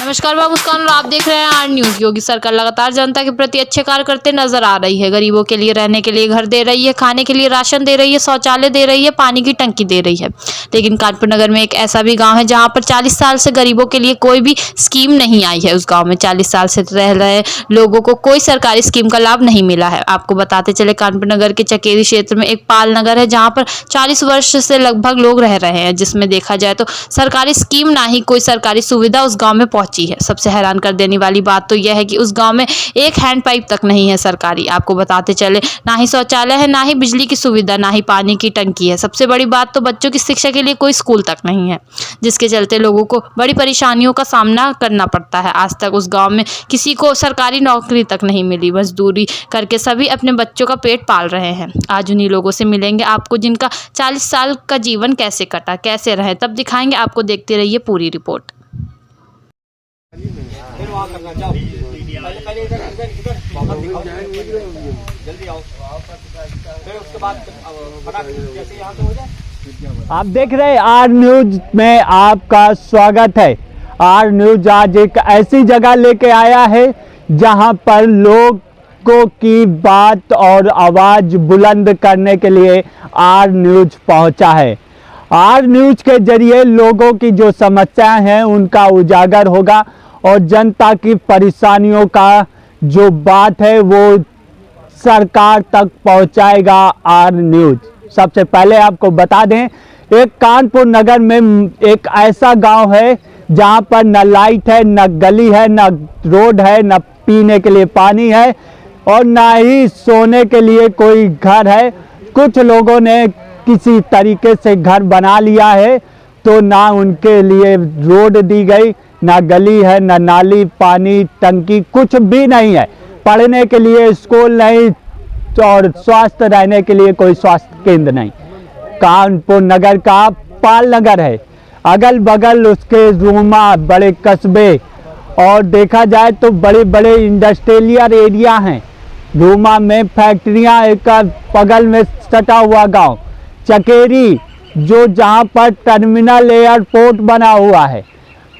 नमस्कार, मैं मुस्कान और आप देख रहे हैं आर न्यूज़। योगी सरकार लगातार जनता के प्रति अच्छे कार्य करते नजर आ रही है। गरीबों के लिए रहने के लिए घर दे रही है, खाने के लिए राशन दे रही है, शौचालय दे रही है, पानी की टंकी दे रही है। लेकिन कानपुर नगर में एक ऐसा भी गांव है जहां पर 40 साल से गरीबों के लिए कोई भी स्कीम नहीं आई है। उस गाँव में 40 साल से रह रहे लोगों को कोई सरकारी स्कीम का लाभ नहीं मिला है। आपको बताते चले, कानपुर नगर के चकेरी क्षेत्र में एक पाल नगर है जहाँ पर 40 वर्ष से लगभग लोग रह रहे हैं, जिसमें देखा जाए तो सरकारी स्कीम ना ही कोई सरकारी सुविधा उस गांव में पहुंची है। सबसे हैरान कर देने वाली बात तो यह है कि उस गांव में एक हैंड पाइप तक नहीं है सरकारी। आपको बताते चले, ना ही शौचालय है, ना ही बिजली की सुविधा, ना ही पानी की टंकी है। सबसे बड़ी बात तो बच्चों की शिक्षा के लिए कोई स्कूल तक नहीं है, जिसके चलते लोगों को बड़ी परेशानियों का सामना करना पड़ता है। आज तक उस गाँव में किसी को सरकारी नौकरी तक नहीं मिली। मजदूरी करके सभी अपने बच्चों का पेट पाल रहे हैं। आज उन्हीं लोगों से मिलेंगे आपको जिनका 40 साल का जीवन कैसे कटा, कैसे रहे, तब दिखाएंगे आपको। देखते रहिए पूरी रिपोर्ट। आप देख रहे हैं आर न्यूज में आपका स्वागत है। आर न्यूज आज एक ऐसी जगह लेके आया है जहां पर लोगों की बात और आवाज बुलंद करने के लिए आर न्यूज पहुंचा है। आर न्यूज के जरिए लोगों की जो समस्याएं हैं उनका उजागर होगा और जनता की परेशानियों का जो बात है वो सरकार तक पहुंचाएगा आर न्यूज। सबसे पहले आपको बता दें, एक कानपुर नगर में एक ऐसा गांव है जहां पर न लाइट है, न गली है, न रोड है, न पीने के लिए पानी है और ना ही सोने के लिए कोई घर है। कुछ लोगों ने किसी तरीके से घर बना लिया है तो ना उनके लिए रोड दी गई, ना गली है, ना नाली, पानी, टंकी, कुछ भी नहीं है। पढ़ने के लिए स्कूल नहीं और स्वास्थ्य रहने के लिए कोई स्वास्थ्य केंद्र नहीं। कानपुर नगर का पाल नगर है, अगल बगल उसके रूमा, बड़े कस्बे और देखा जाए तो बड़े बड़े इंडस्ट्रियल एरिया हैं। रूमा में फैक्ट्रियां, एक बगल में सटा हुआ गांव चकेरी जो जहां पर टर्मिनल एयरपोर्ट बना हुआ है,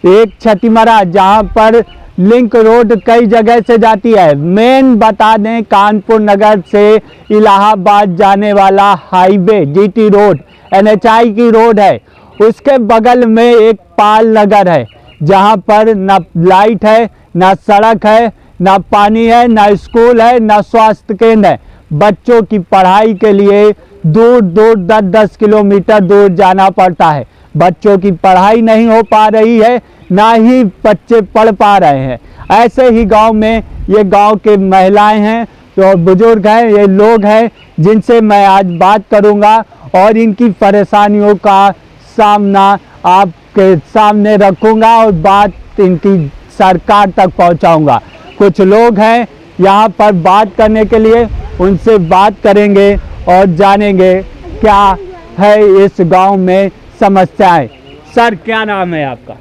एक छतीमरा जहां पर लिंक रोड कई जगह से जाती है। मेन बता दें, कानपुर नगर से इलाहाबाद जाने वाला हाईवे जीटी रोड NHI की रोड है, उसके बगल में एक पाल नगर है जहां पर न लाइट है, न सड़क है, न पानी है, न स्कूल है, न स्वास्थ्य केंद्र है। बच्चों की पढ़ाई के लिए दूर दूर 10-10 किलोमीटर दूर जाना पड़ता है। बच्चों की पढ़ाई नहीं हो पा रही है, ना ही बच्चे पढ़ पा रहे हैं। ऐसे ही गांव में ये गांव के महिलाएं हैं तो बुजुर्ग हैं, ये लोग हैं जिनसे मैं आज बात करूंगा और इनकी परेशानियों का सामना आपके सामने रखूंगा और बात इनकी सरकार तक पहुंचाऊंगा। कुछ लोग हैं यहाँ पर बात करने के लिए, उनसे बात करेंगे और जानेंगे क्या है इस गांव में समस्याएं। सर, क्या नाम है आपका?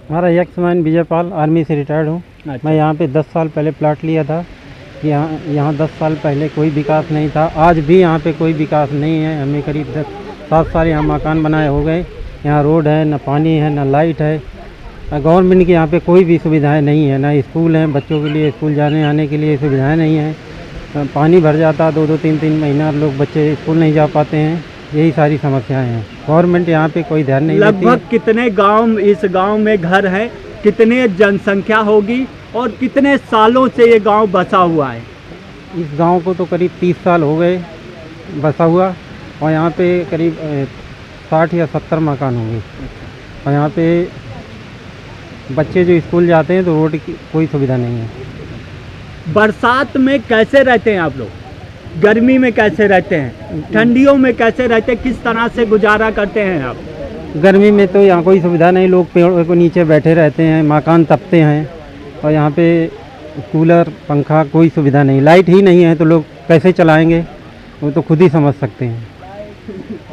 हमारा यक्षमान विजयपाल, आर्मी से रिटायर्ड हूँ। अच्छा। मैं यहाँ पे 10 साल पहले प्लाट लिया था। यहाँ 10 साल पहले कोई विकास नहीं था, आज भी यहाँ पे कोई विकास नहीं है। हमें करीब 7 साल यहाँ मकान बनाए हो गए। यहाँ रोड है, न पानी है, न लाइट है। गवर्नमेंट की यहाँ पे कोई भी सुविधाएं नहीं है, ना स्कूल हैं, बच्चों के लिए स्कूल जाने आने के लिए सुविधाएं नहीं हैं। पानी भर जाता, 2-2, 3-3 महीना लोग बच्चे स्कूल नहीं जा पाते हैं। यही सारी समस्याएं हैं। गवर्नमेंट यहाँ पे कोई ध्यान नहीं देती। लगभग कितने गांव इस गांव में घर है, कितने जनसंख्या होगी और कितने सालों से ये गांव बसा हुआ है? इस गांव को तो करीब 30 साल हो गए बसा हुआ और यहाँ पे करीब 60 या 70 मकान होंगे। और यहाँ पे बच्चे जो स्कूल जाते हैं तो रोड की कोई सुविधा नहीं है। बरसात में कैसे रहते हैं आप लोग? गर्मी में कैसे रहते हैं? ठंडियों में कैसे रहते हैं? किस तरह से गुजारा करते हैं आप? गर्मी में तो यहाँ कोई सुविधा नहीं, लोग पेड़ों के नीचे बैठे रहते हैं, मकान तपते हैं और यहाँ पे कूलर, पंखा, कोई सुविधा नहीं। लाइट ही नहीं है तो लोग कैसे चलाएंगे, वो तो खुद ही समझ सकते हैं।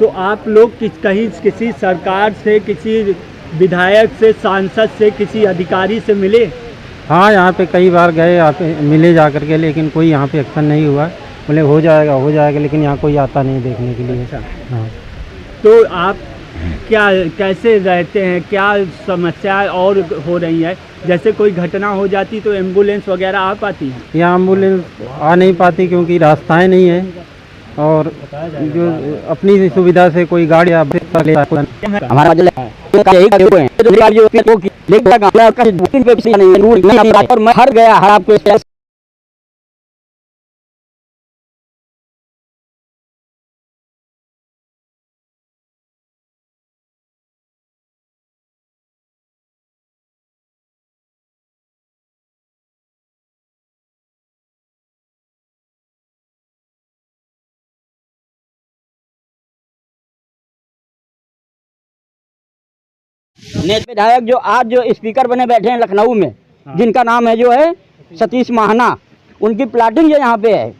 तो आप लोग किसी सरकार से, किसी विधायक से, सांसद से, किसी अधिकारी से मिले? हाँ, यहाँ पे कई बार गए, मिले जा कर के, लेकिन कोई यहाँ पे एक्शन नहीं हुआ। बोले हो जाएगा, लेकिन यहाँ कोई आता नहीं देखने के लिए। अच्छा। हाँ। तो आप क्या कैसे रहते हैं, क्या समस्याएं और हो रही हैं? जैसे कोई घटना हो जाती तो एम्बुलेंस वगैरह आ पाती है? यहाँ एम्बुलेंस आ नहीं पाती क्योंकि रास्ताएं नहीं है, और जो अपनी सुविधा से कोई गाड़ी हमारा और मैं हर गया हर आपको नेता विधायक जो आज जो स्पीकर बने बैठे हैं लखनऊ में, जिनका नाम है जो है सतीश महाना, उनकी प्लाटिंग यहाँ पे है,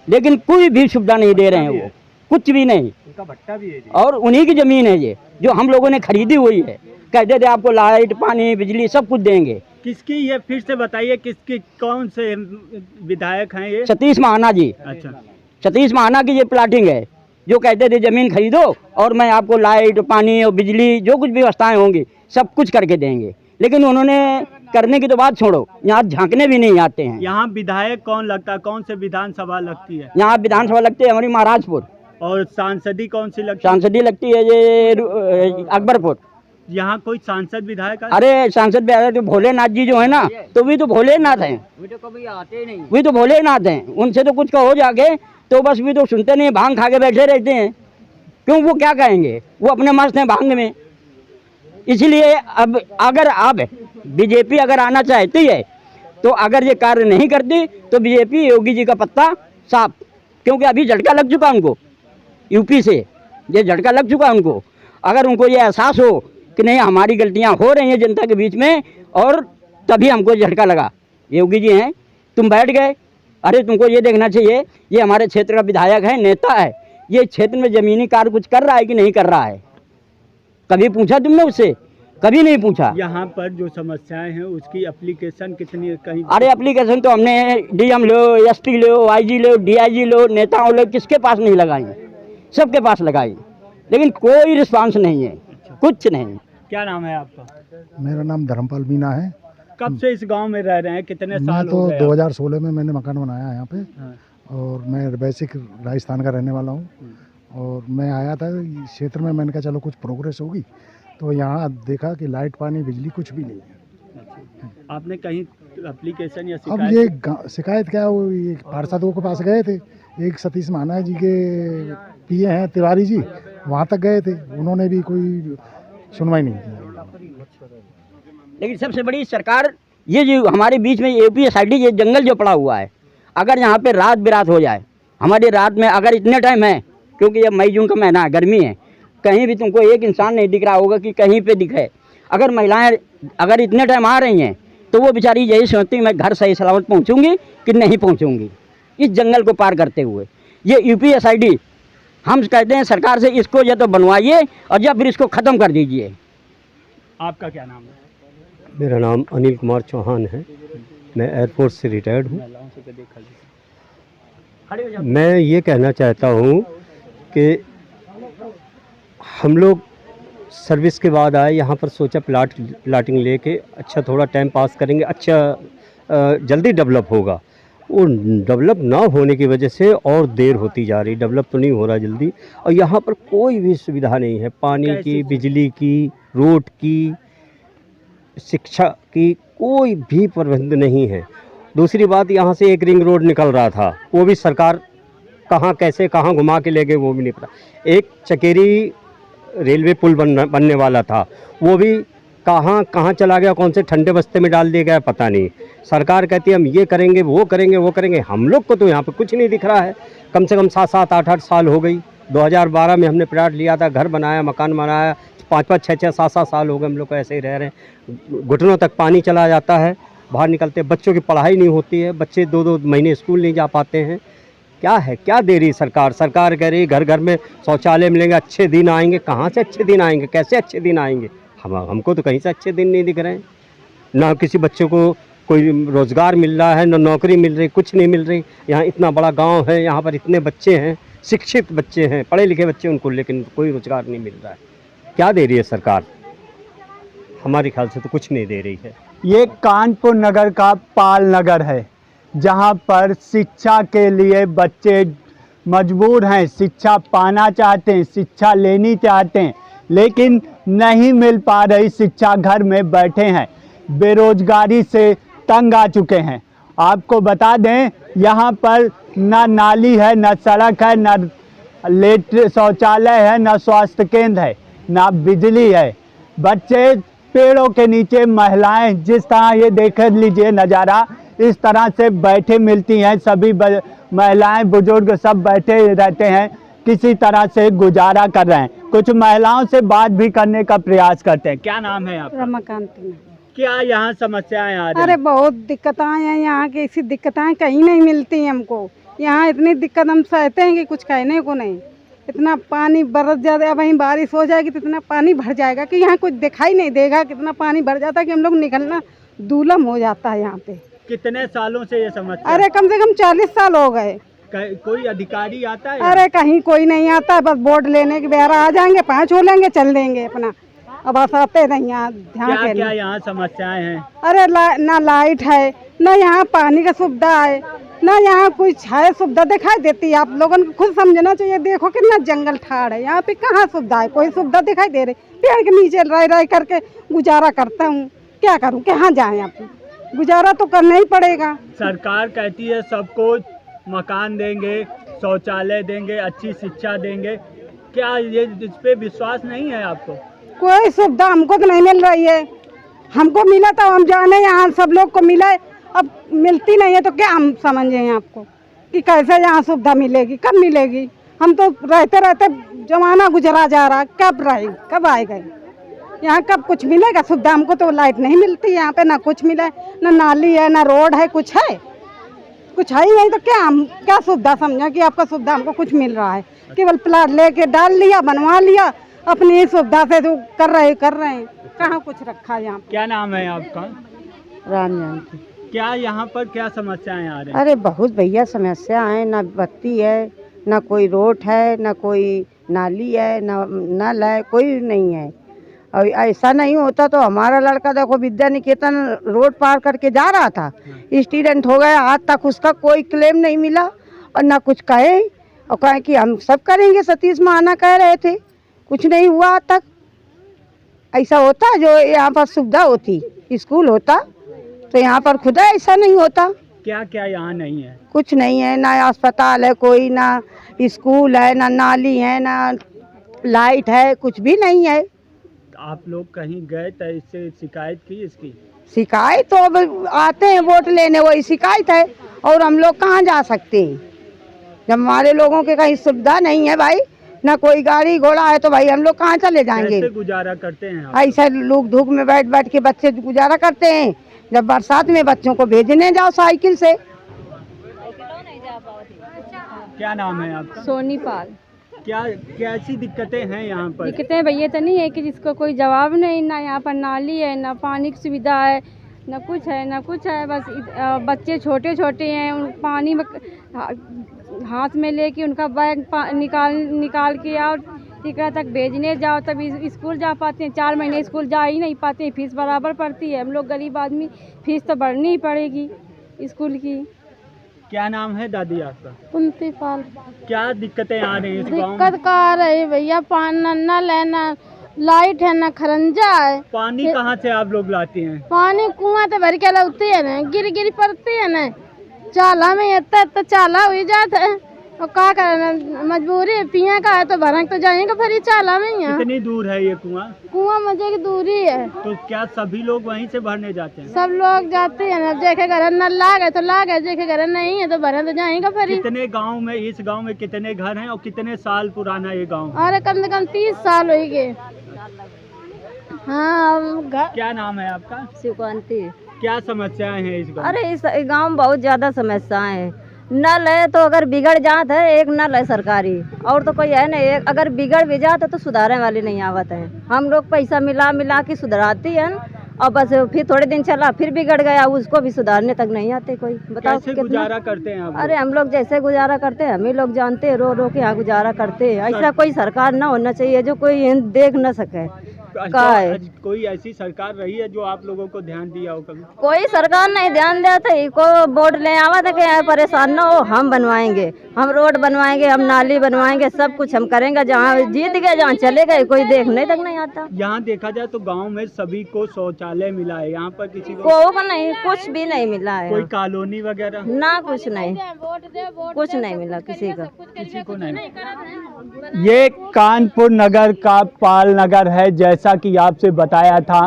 लेकिन कोई भी सुविधा नहीं दे रहे हैं वो, कुछ भी नहीं। उनका भट्टा भी है और उन्हीं की जमीन है ये, जो हम लोगों ने खरीदी हुई है। कहते थे आपको लाइट पानी बिजली सब कुछ देंगे। किसकी ये फिर से बताइए, किसकी कौन से विधायक हैं ये? सतीश महाना जी। अच्छा, सतीश महाना की ये प्लाटिंग है, जो कहते थे जमीन खरीदो और मैं आपको लाइट पानी और बिजली जो कुछ व्यवस्थाएं होंगी सब कुछ करके देंगे। लेकिन उन्होंने करने की तो बात छोड़ो, यहाँ झांकने भी नहीं आते हैं। यहाँ विधायक कौन लगता है? कौन से विधानसभा लगती है? यहाँ विधानसभा लगती है हमारी महाराजपुर। और सांसदी कौन सी लगती है? सांसदी लगती है ये अकबरपुर। यहाँ कोई सांसद विधायक है? अरे सांसद विधायक तो भोलेनाथ जी जो है ना, तो भी तो भोलेनाथ हैं, वे तो कभी आते नहीं। वे तो भोलेनाथ हैं, उनसे तो कुछ कहो जाके तो बस भी तो सुनते नहीं, भांग खा के बैठे रहते हैं। क्यों, वो क्या कहेंगे, वो अपने मस्त हैं भांग में। इसलिए अब अगर अब बीजेपी अगर आना चाहती है तो अगर ये कार्य नहीं करती तो बीजेपी योगी जी का पत्ता साफ, क्योंकि अभी झटका लग चुका उनको यूपी से, ये झटका लग चुका उनको। अगर उनको ये एहसास हो कि नहीं हमारी गलतियां हो रही हैं जनता के बीच में, और तभी हमको झटका लगा। योगी जी हैं, तुम बैठ गए, अरे तुमको ये देखना चाहिए, ये हमारे क्षेत्र का विधायक है, नेता है, ये क्षेत्र में जमीनी कार्य कुछ कर रहा है कि नहीं कर रहा है? कभी पूछा तुमने उससे? कभी नहीं पूछा। यहाँ पर जो समस्याएं हैं उसकी एप्लीकेशन कितनी कहीं? अरे एप्लीकेशन तो हमने डीएम लो, एसपी लो, आईजी लो, डीआईजी लो, नेताओं लो, किसके पास नहीं लगाई, सबके पास लगाई, लेकिन कोई रिस्पांस नहीं है, कुछ नहीं। क्या नाम है आपका? मेरा नाम धर्मपाल मीना है। कब से इस गांव में रह रहे हैं, कितने मैं साल तो हो गए? 2016 में मैंने मकान बनाया यहाँ पे। हाँ। और मैं बेसिक राजस्थान का रहने वाला हूँ, और मैं आया था इस क्षेत्र में, मैंने कहा चलो कुछ प्रोग्रेस होगी, तो यहाँ देखा कि लाइट पानी बिजली कुछ भी नहीं है। आपने कहीं एप्लीकेशन या अब ये शिकायत क्या, वो ये पार्षदों के पास गए थे, एक सतीश महाना जी के पीए हैं तिवारी जी, वहाँ तक गए थे, उन्होंने भी कोई सुनवाई नहीं की। लेकिन सबसे बड़ी सरकार ये जो हमारे बीच में APSID ये जंगल जो पड़ा हुआ है, अगर यहाँ पे रात बिरात हो जाए, हमारी रात में अगर इतने टाइम है, क्योंकि ये मई जून का महीना है, गर्मी है, कहीं भी तुमको एक इंसान नहीं दिख रहा होगा कि कहीं पे दिखे। अगर महिलाएं अगर इतने टाइम आ रही हैं तो वो बेचारी यही सोचती मैं घर सही सलामत पहुँचूँगी कि नहीं पहुँचूँगी इस जंगल को पार करते हुए। ये UPSID हम कहते हैं सरकार से, इसको या तो बनवाइए और या फिर इसको ख़त्म कर दीजिए। आपका क्या नाम है? मेरा नाम अनिल कुमार चौहान है, मैं एयरफोर्स से रिटायर्ड हूँ। मैं ये कहना चाहता हूँ कि हम लोग सर्विस के बाद आए यहाँ पर, सोचा प्लाटिंग लेके अच्छा थोड़ा टाइम पास करेंगे, अच्छा जल्दी डेवलप होगा। वो डेवलप ना होने की वजह से और देर होती जा रही, डेवलप तो नहीं हो रहा जल्दी। और यहाँ पर कोई भी सुविधा नहीं है, पानी की, बिजली की, रोड की, शिक्षा की, कोई भी प्रबंध नहीं है। दूसरी बात, यहाँ से एक रिंग रोड निकल रहा था, वो भी सरकार कहाँ कैसे कहाँ घुमा के ले गए वो भी नहीं पता। एक चकेरी रेलवे पुल बनने वाला था, वो भी कहाँ चला गया, कौन से ठंडे बस्ते में डाल दिया गया पता नहीं। सरकार कहती है हम ये करेंगे वो करेंगे, हम लोग को तो यहाँ पे कुछ नहीं दिख रहा है। कम से कम 7-7, 8-8 साल हो गई। 2012 में हमने प्लाट लिया था, घर बनाया, मकान बनाया, 5-5, 6-6, 7-7 साल हो गए हम लोग को ऐसे ही रह रहे हैं। घुटनों तक पानी चला जाता है, बाहर निकलते बच्चों की पढ़ाई नहीं होती है, बच्चे 2-2 महीने स्कूल नहीं जा पाते हैं। क्या है, क्या दे रही सरकार? सरकार कह रही घर घर में शौचालय मिलेंगे, अच्छे दिन आएंगे। कहाँ से अच्छे दिन आएंगे, कैसे अच्छे दिन आएंगे? हमको तो कहीं से अच्छे दिन नहीं दिख रहे हैं। ना किसी बच्चों को कोई रोज़गार मिल रहा है, ना नौकरी मिल रही, कुछ नहीं मिल रही। यहाँ इतना बड़ा गांव है, यहाँ पर इतने बच्चे हैं, शिक्षित बच्चे हैं, पढ़े लिखे बच्चे, उनको लेकिन कोई रोज़गार नहीं मिल रहा है। क्या दे रही है सरकार? हमारे ख्याल से तो कुछ नहीं दे रही है। ये कानपुर नगर का पाल नगर है, जहां पर शिक्षा के लिए बच्चे मजबूर हैं, शिक्षा पाना चाहते हैं, शिक्षा लेनी चाहते हैं, लेकिन नहीं मिल पा रही शिक्षा। घर में बैठे हैं, बेरोजगारी से तंग आ चुके हैं। आपको बता दें, यहाँ पर न नाली है, न सड़क है, न शौचालय है, न स्वास्थ्य केंद्र है, न बिजली है। बच्चे पेड़ों के नीचे, महिलाएं जिस तरह ये देख लीजिए नज़ारा, इस तरह से बैठे मिलती हैं। सभी महिलाएं बुजुर्ग सब बैठे रहते हैं, किसी तरह से गुजारा कर रहे हैं। कुछ महिलाओं से बात भी करने का प्रयास करते हैं। क्या नाम है आपका? रमाकांत। क्या यहाँ समस्याएं आ रही अरे हैं? बहुत दिक्कतें हैं यहाँ की, ऐसी दिक्कतें कहीं नहीं मिलती हमको। यहाँ इतनी दिक्कत हम सहते हैं कि कुछ कहने को नहीं। इतना पानी बरस जाता है, वहीं बारिश हो जाएगी तो इतना पानी भर जाएगा कि यहाँ कुछ दिखाई नहीं देगा। कितना पानी भर जाता है कि हम लोग निकलना दुर्लभ हो जाता है यहाँ पे। कितने सालों से ये समस्या? अरे कम से कम 40 साल हो गए। कोई अधिकारी आता है? अरे कहीं कोई नहीं आता, बस वोट लेने के बेरा आ जाएंगे, 5 हो लेंगे, चल देंगे अपना। अब बस आते नहीं यहाँ ध्यान के। क्या यहाँ समस्याएं हैं? अरे ना लाइट है, ना यहाँ पानी का सुविधा है, ना यहाँ कुछ है सुविधा दिखाई देती है। आप लोगों को खुद समझना चाहिए। देखो कितना जंगल ठाड़ है, यहाँ पे कहाँ सुविधा है? कोई सुविधा दिखाई दे रही? पेड़ के नीचे रह करके गुजारा करता हूँ, क्या करूँ? कहाँ जाए? आप गुजारा तो करना ही पड़ेगा। सरकार कहती है सबको मकान देंगे, शौचालय देंगे, अच्छी शिक्षा देंगे। क्या ये इस पे विश्वास नहीं है आपको? कोई सुविधा हमको तो नहीं मिल रही है। हमको मिला तो हम जाने, यहाँ सब लोग को मिला है, अब मिलती नहीं है तो क्या हम समझें आपको कि कैसे यहाँ सुविधा मिलेगी, कब मिलेगी? हम तो रहते रहते जमाना गुजरा जा रहा, कब रहे, कब आएगा यहाँ, कब कुछ मिलेगा सुविधा? हमको तो लाइट नहीं मिलती यहाँ पे, ना कुछ मिला है, ना नाली है, ना रोड है, कुछ है ही नहीं तो क्या हम क्या सुविधा समझा कि आपका सुविधा हमको कुछ मिल रहा है? केवल प्लाट लेके डाल लिया, बनवा लिया, अपनी सुविधा से तो कर रहे हैं, कहाँ कुछ रखा है यहाँ पे। क्या नाम है आपका? राम जानकी। क्या यहाँ पर क्या समस्याएं आ रही हैं? अरे बहुत भैया समस्या है, ना बत्ती है, ना कोई रोड है, ना कोई नाली है, ना नल है, कोई नहीं है। और ऐसा नहीं होता तो हमारा लड़का देखो विद्या निकेतन रोड पार करके जा रहा था, स्टूडेंट हो गया, आज तक उसका कोई क्लेम नहीं मिला और ना कुछ कहे, और कहे कि हम सब करेंगे, सतीश महाना कह रहे थे, कुछ नहीं हुआ आज तक। ऐसा होता जो यहाँ पर सुविधा होती, स्कूल होता तो यहाँ पर खुदा ऐसा नहीं होता। क्या क्या यहाँ नहीं है? कुछ नहीं है, ना अस्पताल है कोई, ना स्कूल है, ना नाली है, ना लाइट है, कुछ भी नहीं है। आप लोग कहीं गए तो इससे शिकायत की इसकी? शिकायत तो अब आते हैं वोट लेने, वही शिकायत है, और हम लोग कहाँ जा सकते हैं जब हमारे लोगों के कहीं सुविधा नहीं है भाई, ना कोई गाड़ी घोड़ा है, तो भाई हम लोग कहाँ चले जाएंगे? कैसे गुजारा करते हैं आप? ऐसा लोग धूप में बैठ बैठ के बच्चे गुजारा करते हैं। जब बरसात में बच्चों को भेजने जाओ साइकिल से। क्या नाम है आपका? सोनी पाल। क्या कैसी दिक्कतें हैं यहाँ पर? दिक्कतें भैया तो नहीं है कि जिसको कोई जवाब नहीं, ना यहाँ पर नाली है, ना पानी की सुविधा है, ना कुछ है, ना कुछ है। बस बच्चे छोटे छोटे हैं, उन पानी में हाथ में लेके उनका बैग निकाल के और टिकरा तक भेजने जाओ तब स्कूल जा पाते हैं। 4 महीने स्कूल जा ही नहीं पाते हैं, फीस बराबर पड़ती है। हम लोग गरीब आदमी, फीस तो बढ़नी ही पड़ेगी स्कूल की। क्या नाम है दादी आपका? कुंती पाल। क्या दिक्कतें आ रही हैं इस गाँव में? दिक्कत का आ रही है भैया, पानी नल है, ना लाइट है, ना खरंजा है। पानी कहाँ से आप लोग लाते हैं? पानी कुआं तो भर के लाते है ना, गिर पड़ती है ना, चाला में इतना चाला हो जाता है, और क्या करना, मजबूरी है। पिया का है तो भरक तो जाएंगे फिर चाला में। यहाँ कितनी दूर है ये कुआं? कुआं मजे की दूरी है। तो क्या सभी लोग वहीं से भरने जाते हैं? सब लोग जाते हैं ना, जेके घर नल लागे तो लागे, जेके घर नहीं है तो भरे तो जाएंगे फिर। कितने गांव में, इस गांव में कितने घर हैं और कितने साल पुराना ये गांव? अरे कम से कम 30 साल हो गए। हाँ। क्या नाम है आपका? शिवकांति। क्या समस्याएं हैं इस गाँव? अरे इस गांव में बहुत ज़्यादा समस्याएं हैं। नल है तो अगर बिगड़ जात है, एक नल है सरकारी, और तो कोई है नहीं। एक अगर बिगड़ भी जाता तो सुधारने वाले नहीं आवत है। हम लोग पैसा मिला के सुधराती हैं, और बस फिर थोड़े दिन चला फिर बिगड़ गया, उसको भी सुधारने तक नहीं आते कोई। बताओ कैसे कितना गुजारा करते हैं आप? अरे हम लोग जैसे गुजारा करते हैं हम ही लोग जानते हैं, रो रो के यहाँ गुजारा करते हैं। ऐसा कोई सरकार ना होना चाहिए जो कोई देख न सके। का है कोई ऐसी सरकार रही है जो आप लोगों को ध्यान दिया हो कभी? कोई सरकार नहीं ध्यान देता, को बोर्ड ले आवा था कि परेशान ना हो, हम बनवाएंगे, हम रोड बनवाएंगे, हम नाली बनवाएंगे, सब कुछ हम करेंगे। जहाँ जीत गए जहाँ चले गए कोई देखने तक नहीं आता। यहाँ देखा जाए तो गांव में सभी को शौचालय मिला है, यहाँ पर किसी को नहीं, कुछ भी नहीं मिला है। कोई कॉलोनी वगैरह ना कुछ नहीं, कुछ नहीं मिला किसी को नहीं। ये कानपुर नगर का पाल नगर है, जैसा कि आपसे बताया था।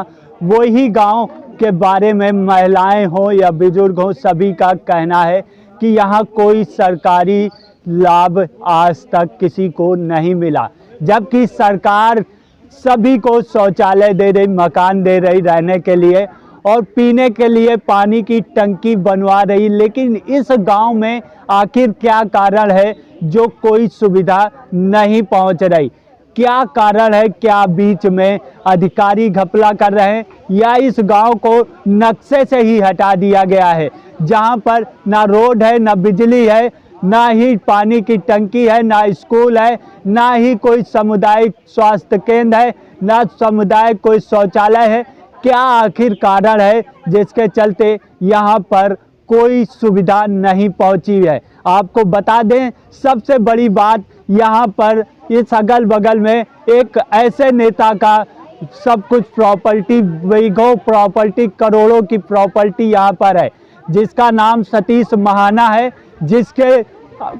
वही गांव के बारे में महिलाएं हो या बुजुर्ग हो, सभी का कहना है कि यहाँ कोई सरकारी लाभ आज तक किसी को नहीं मिला, जबकि सरकार सभी को शौचालय दे रही, मकान दे रही रहने के लिए और पीने के लिए पानी की टंकी बनवा रही। लेकिन इस गांव में आखिर क्या कारण है जो कोई सुविधा नहीं पहुंच रही? क्या कारण है? क्या बीच में अधिकारी घपला कर रहे हैं या इस गांव को नक्शे से ही हटा दिया गया है, जहां पर ना रोड है, ना बिजली है, ना ही पानी की टंकी है, ना स्कूल है, ना ही कोई सामुदायिक स्वास्थ्य केंद्र है, ना सामुदायिक कोई शौचालय है? क्या आखिर कारण है जिसके चलते यहाँ पर कोई सुविधा नहीं पहुँची है? आपको बता दें, सबसे बड़ी बात यहाँ पर इस अगल बगल में एक ऐसे नेता का सब कुछ प्रॉपर्टी, बीघों प्रॉपर्टी, करोड़ों की प्रॉपर्टी यहाँ पर है, जिसका नाम सतीश महाना है, जिसके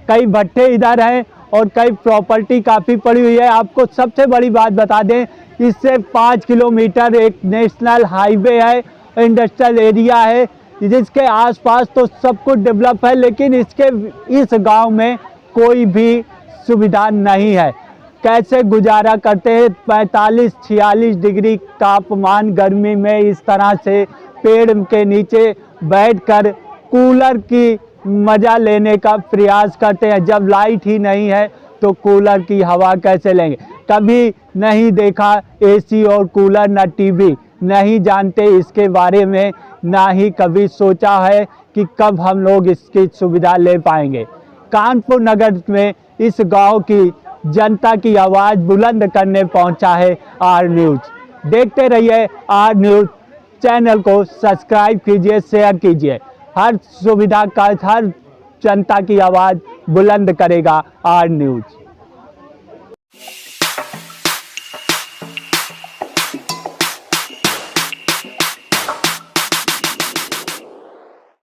कई भट्टे इधर हैं और कई प्रॉपर्टी काफ़ी पड़ी हुई है। आपको सबसे बड़ी बात बता दें, इससे 5 किलोमीटर एक नेशनल हाईवे है, इंडस्ट्रियल एरिया है, जिसके आसपास तो सब कुछ डेवलप है, लेकिन इस गांव में कोई भी सुविधा नहीं है। कैसे गुजारा करते हैं? 45-46 डिग्री तापमान गर्मी में इस तरह से पेड़ के नीचे बैठकर कूलर की मज़ा लेने का प्रयास करते हैं। जब लाइट ही नहीं है तो कूलर की हवा कैसे लेंगे? कभी नहीं देखा एसी और कूलर, ना टीवी, नहीं जानते इसके बारे में, ना ही कभी सोचा है कि कब हम लोग इसकी सुविधा ले पाएंगे। कानपुर नगर में इस गांव की जनता की आवाज़ बुलंद करने पहुंचा है आर न्यूज़। देखते रहिए आर न्यूज़, चैनल को सब्सक्राइब कीजिए, शेयर कीजिए। हर सुविधा का, हर जनता की आवाज़ बुलंद करेगा आर न्यूज़।